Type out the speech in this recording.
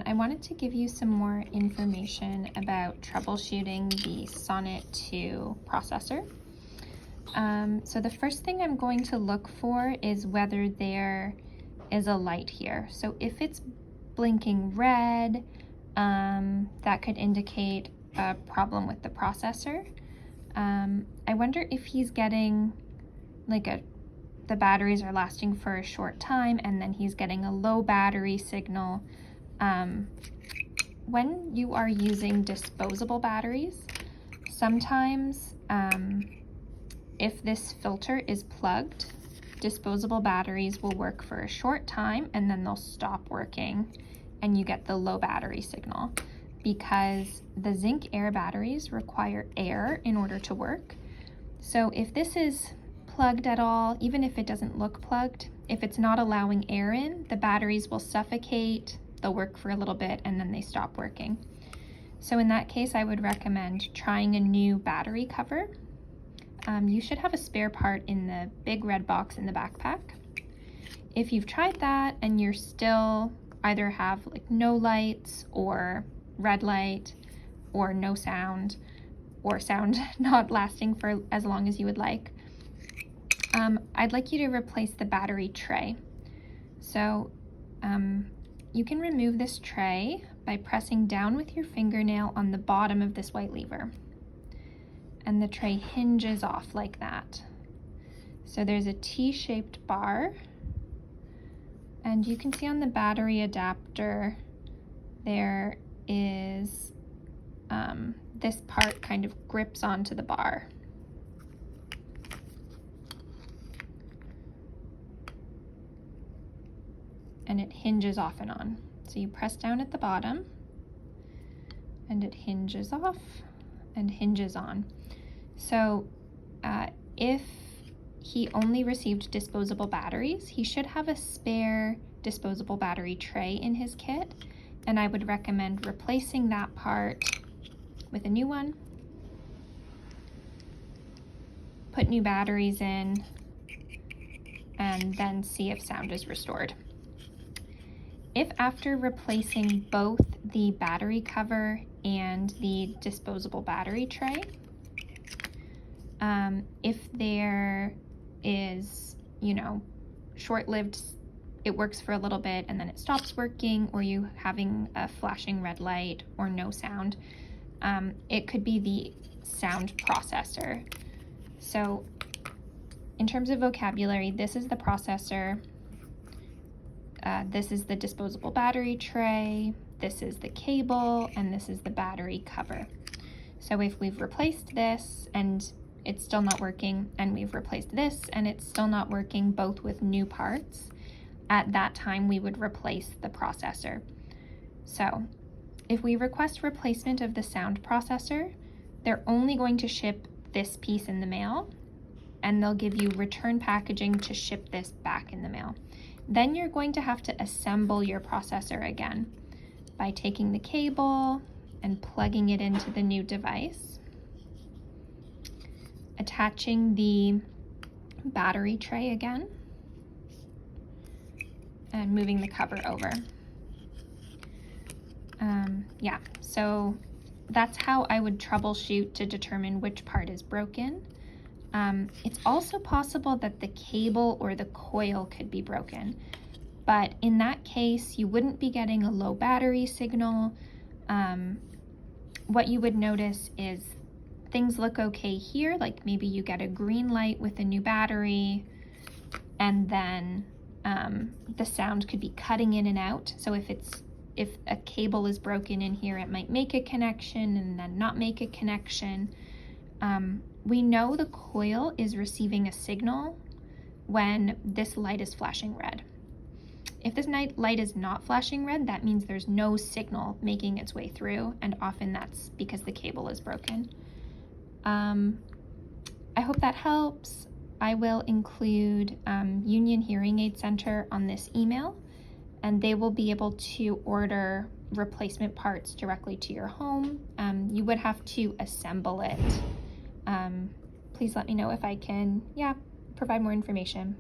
I wanted to give you some more information about troubleshooting the Sonnet 2 processor. So the first thing I'm going to look for is whether there is a light here. So if it's blinking red, that could indicate a problem with the processor. I wonder if he's getting the batteries are lasting for a short time and then he's getting a low battery signal. When you are using disposable batteries, sometimes if this filter is plugged, disposable batteries will work for a short time and then they'll stop working and you get the low battery signal, because the zinc air batteries require air in order to work. So if this is plugged at all, even if it doesn't look plugged, if it's not allowing air in, the batteries will suffocate, they'll work for a little bit and then they stop working. So in that case, I would recommend trying a new battery cover. You should have a spare part in the big red box in the backpack. If you've tried that and you're still either have no lights or red light or no sound or sound not lasting for as long as you would like, I'd like you to replace the battery tray. So you can remove this tray by pressing down with your fingernail on the bottom of this white lever. And the tray hinges off like that. So there's a T-shaped bar, and you can see on the battery adapter there is this part kind of grips onto the bar. And it hinges off and on. So you press down at the bottom and it hinges off and hinges on. So if he only received disposable batteries, he should have a spare disposable battery tray in his kit, and I would recommend replacing that part with a new one, put new batteries in, and then see if sound is restored. If after replacing both the battery cover and the disposable battery tray, if there is, short-lived, it works for a little bit and then it stops working, or you having a flashing red light or no sound, it could be the sound processor. So in terms of vocabulary, this is the processor, this is the disposable battery tray, this is the cable, and this is the battery cover. So if we've replaced this and it's still not working, and we've replaced this and it's still not working, both with new parts, at that time we would replace the processor. So if we request replacement of the sound processor, they're only going to ship this piece in the mail, and they'll give you return packaging to ship this back in the mail. Then you're going to have to assemble your processor again by taking the cable and plugging it into the new device, attaching the battery tray again, and moving the cover over. Yeah, so that's how I would troubleshoot to determine which part is broken. It's also possible that the cable or the coil could be broken, but in that case, you wouldn't be getting a low battery signal. What you would notice is things look okay here, like maybe you get a green light with a new battery, and then the sound could be cutting in and out. So if a cable is broken in here, it might make a connection and then not make a connection. We know the coil is receiving a signal when this light is flashing red. If this light is not flashing red, that means there's no signal making its way through, and often that's because the cable is broken. I hope that helps. I will include Union Hearing Aid Center on this email, and they will be able to order replacement parts directly to your home. You would have to assemble it. Please let me know if I can, provide more information.